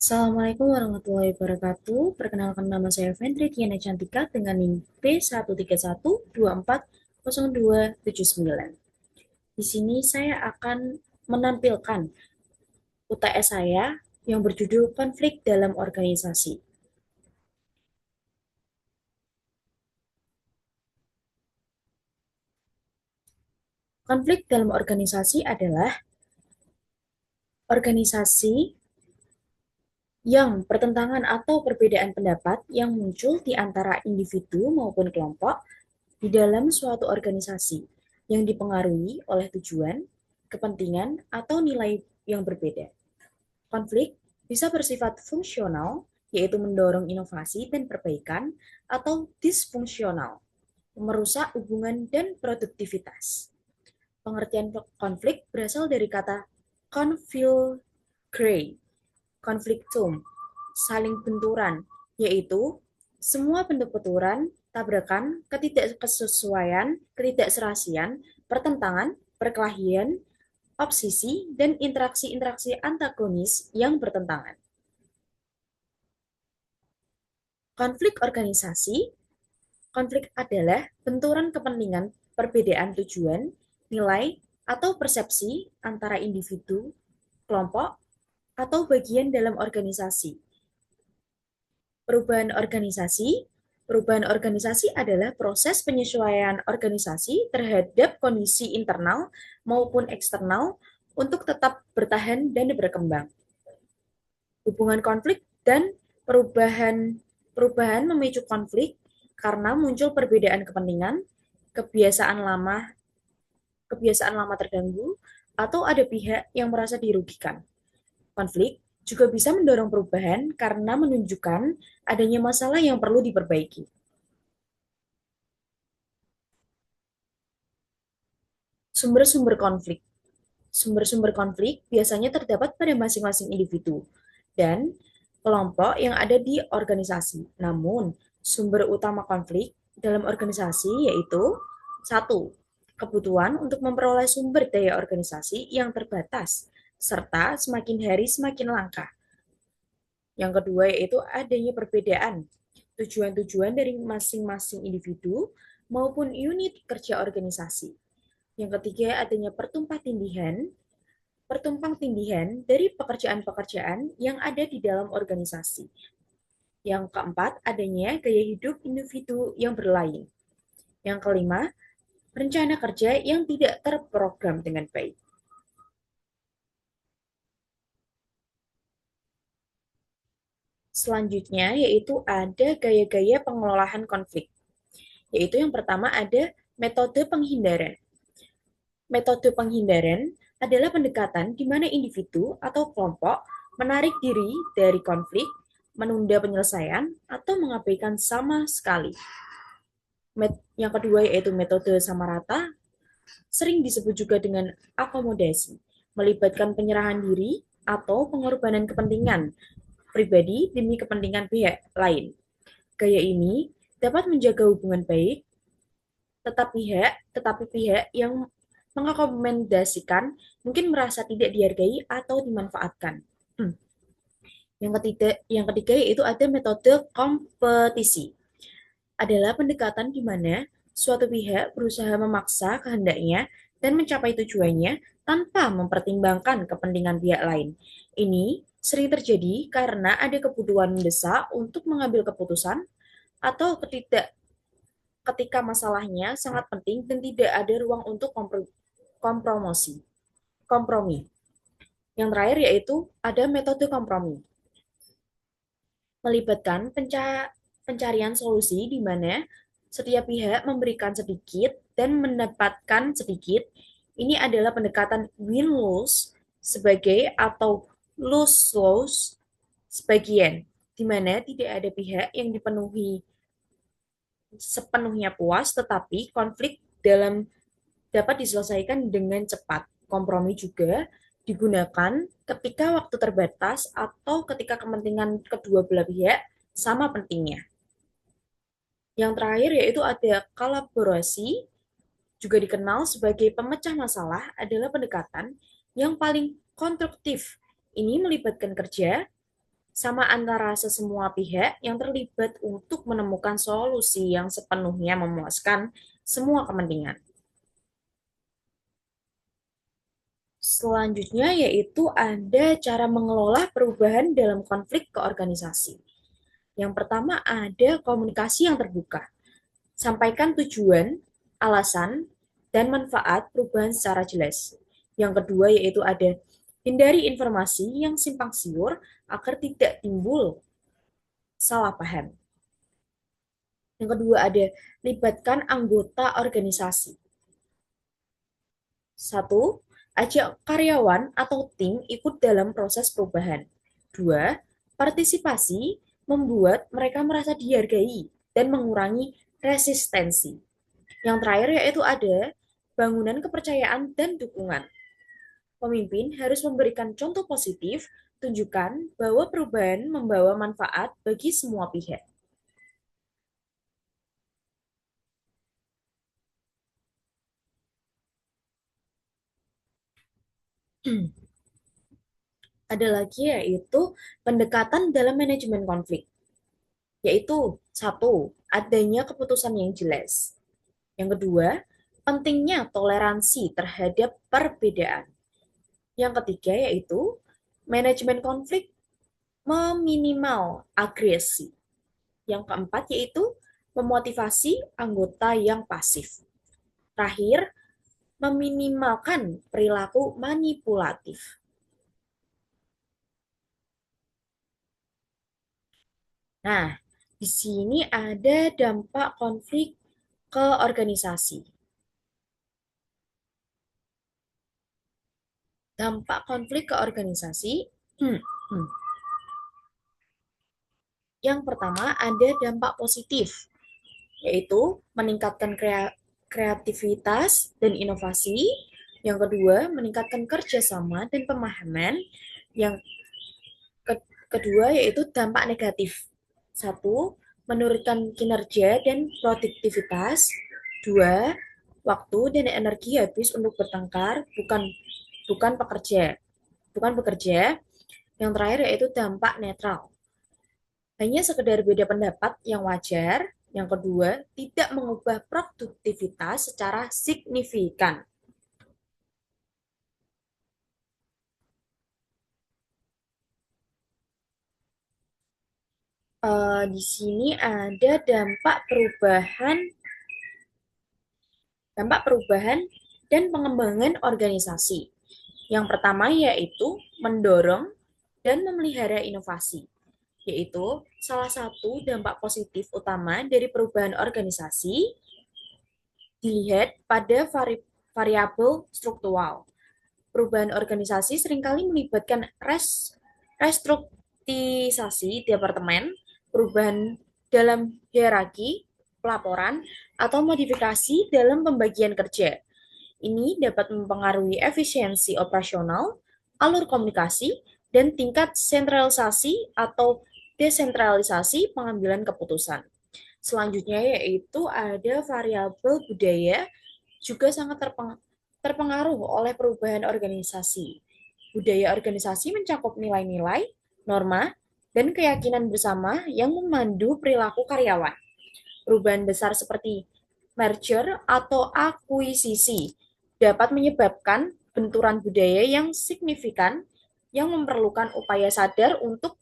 Assalamualaikum warahmatullahi wabarakatuh. Perkenalkan nama saya Fendri Tiana Cantika dengan NIM B131240279. Di sini saya akan menampilkan UTS saya yang berjudul Konflik dalam Organisasi. Konflik dalam organisasi adalah organisasi yang pertentangan atau perbedaan pendapat yang muncul di antara individu maupun kelompok di dalam suatu organisasi yang dipengaruhi oleh tujuan, kepentingan, atau nilai yang berbeda. Konflik bisa bersifat fungsional, yaitu mendorong inovasi dan perbaikan, atau disfungsional, merusak hubungan dan produktivitas. Pengertian konflik berasal dari kata confilgrate, conflictum, saling benturan, yaitu semua bentuk benturan, tabrakan, ketidaksesuaian, ketidakserasian, pertentangan, perkelahian, obsesi, dan interaksi-interaksi antagonis yang bertentangan. Konflik organisasi, konflik adalah benturan kepentingan, perbedaan tujuan, nilai, atau persepsi antara individu, kelompok, atau bagian dalam organisasi. Perubahan organisasi adalah proses penyesuaian organisasi terhadap kondisi internal maupun eksternal untuk tetap bertahan dan berkembang. Hubungan konflik dan perubahan perubahan memicu konflik karena muncul perbedaan kepentingan, kebiasaan lama kebiasaan lama terganggu, atau ada pihak yang merasa dirugikan. Konflik juga bisa mendorong perubahan karena menunjukkan adanya masalah yang perlu diperbaiki. Sumber-sumber konflik. Sumber-sumber konflik biasanya terdapat pada masing-masing individu dan kelompok yang ada di organisasi. Namun, sumber utama konflik dalam organisasi yaitu satu, kebutuhan untuk memperoleh sumber daya organisasi yang terbatas, serta semakin hari semakin langka. Yang kedua yaitu adanya perbedaan tujuan-tujuan dari masing-masing individu maupun unit kerja organisasi. Yang ketiga adanya pertumpang tindihan dari pekerjaan-pekerjaan yang ada di dalam organisasi. Yang keempat adanya gaya hidup individu yang berlain. Yang kelima, rencana kerja yang tidak terprogram dengan baik. Selanjutnya yaitu ada gaya-gaya pengelolaan konflik. Yaitu yang pertama ada metode penghindaran. Metode penghindaran adalah pendekatan di mana individu atau kelompok menarik diri dari konflik, menunda penyelesaian, atau mengabaikan sama sekali. Yang kedua yaitu metode sama rata, sering disebut juga dengan akomodasi, melibatkan penyerahan diri atau pengorbanan kepentingan pribadi demi kepentingan pihak lain. Gaya ini dapat menjaga hubungan baik, tetapi pihak yang mengakomodasikan mungkin merasa tidak dihargai atau dimanfaatkan. Yang ketiga yaitu ada metode kompetisi. Adalah pendekatan di mana suatu pihak berusaha memaksa kehendaknya dan mencapai tujuannya tanpa mempertimbangkan kepentingan pihak lain. Ini sering terjadi karena ada kebutuhan mendesak untuk mengambil keputusan atau ketika masalahnya sangat penting dan tidak ada ruang untuk kompromosi. Kompromi. Yang terakhir yaitu ada metode kompromi. Melibatkan pencarian solusi di mana setiap pihak memberikan sedikit dan mendapatkan sedikit. Ini adalah pendekatan win-lose sebagai atau lose-lose sebagian, di mana tidak ada pihak yang dipenuhi sepenuhnya puas, tetapi konflik dapat diselesaikan dengan cepat. Kompromi juga digunakan ketika waktu terbatas atau ketika kepentingan kedua belah pihak sama pentingnya. Yang terakhir yaitu ada kolaborasi, juga dikenal sebagai pemecah masalah, adalah pendekatan yang paling konstruktif. Ini melibatkan kerja sama antara sesemua pihak yang terlibat untuk menemukan solusi yang sepenuhnya memuaskan semua kepentingan. Selanjutnya yaitu ada cara mengelola perubahan dalam konflik ke organisasi. Yang pertama ada komunikasi yang terbuka. Sampaikan tujuan, alasan, dan manfaat perubahan secara jelas. Yang kedua yaitu ada hindari informasi yang simpang siur agar tidak timbul salah paham. Yang kedua ada libatkan anggota organisasi. Satu, ajak karyawan atau tim ikut dalam proses perubahan. Dua, partisipasi membuat mereka merasa dihargai dan mengurangi resistensi. Yang terakhir yaitu ada bangunan kepercayaan dan dukungan. Pemimpin harus memberikan contoh positif, tunjukkan bahwa perubahan membawa manfaat bagi semua pihak. Ada lagi yaitu pendekatan dalam manajemen konflik, yaitu satu, adanya keputusan yang jelas. Yang kedua, pentingnya toleransi terhadap perbedaan. Yang ketiga yaitu manajemen konflik meminimal agresi. Yang keempat yaitu memotivasi anggota yang pasif. Terakhir, meminimalkan perilaku manipulatif. Nah, di sini ada dampak konflik ke organisasi. Dampak konflik ke organisasi. Yang pertama ada dampak positif, yaitu meningkatkan kreativitas dan inovasi. Yang kedua, meningkatkan kerjasama dan pemahaman. Yang kedua yaitu dampak negatif. Satu, menurunkan kinerja dan produktivitas. Dua, waktu dan energi habis untuk bertengkar, bukan pekerja, bukan bekerja. Yang terakhir yaitu dampak netral. Hanya sekedar beda pendapat yang wajar. Yang kedua, tidak mengubah produktivitas secara signifikan. Di sini ada dampak perubahan dan pengembangan organisasi. Yang pertama yaitu mendorong dan memelihara inovasi, yaitu salah satu dampak positif utama dari perubahan organisasi dilihat pada variabel struktural. Perubahan organisasi seringkali melibatkan restrukturisasi departemen, perubahan dalam hierarki, pelaporan, atau modifikasi dalam pembagian kerja. Ini dapat mempengaruhi efisiensi operasional, alur komunikasi, dan tingkat sentralisasi atau desentralisasi pengambilan keputusan. Selanjutnya yaitu ada variabel budaya juga sangat terpengaruh oleh perubahan organisasi. Budaya organisasi mencakup nilai-nilai, norma, dan keyakinan bersama yang memandu perilaku karyawan. Perubahan besar seperti merger atau akuisisi dapat menyebabkan benturan budaya yang signifikan yang memerlukan upaya sadar untuk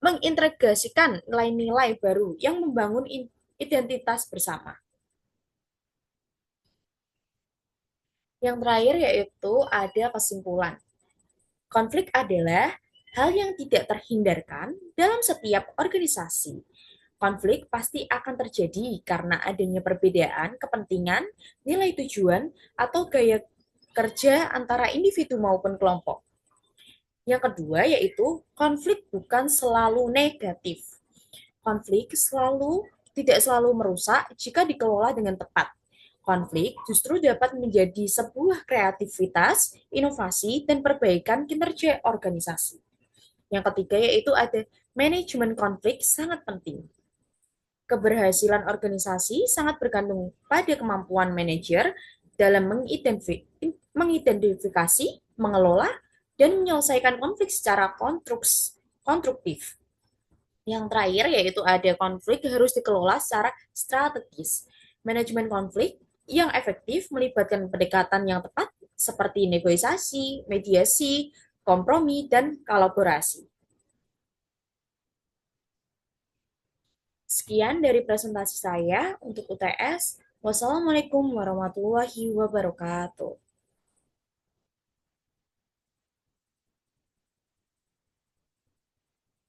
mengintegrasikan nilai-nilai baru yang membangun identitas bersama. Yang terakhir yaitu ada kesimpulan. Konflik adalah hal yang tidak terhindarkan dalam setiap organisasi. Konflik pasti akan terjadi karena adanya perbedaan kepentingan, nilai tujuan, atau gaya kerja antara individu maupun kelompok. Yang kedua yaitu konflik bukan selalu negatif. Konflik tidak selalu merusak jika dikelola dengan tepat. Konflik justru dapat menjadi sebuah kreativitas, inovasi, dan perbaikan kinerja organisasi. Yang ketiga yaitu ada manajemen konflik sangat penting. Keberhasilan organisasi sangat bergantung pada kemampuan manajer dalam mengidentifikasi, mengelola, dan menyelesaikan konflik secara konstruktif. Yang terakhir yaitu ada konflik harus dikelola secara strategis. Manajemen konflik yang efektif melibatkan pendekatan yang tepat seperti negosiasi, mediasi, kompromi, dan kolaborasi. Sekian dari presentasi saya untuk UTS. Wassalamualaikum warahmatullahi wabarakatuh.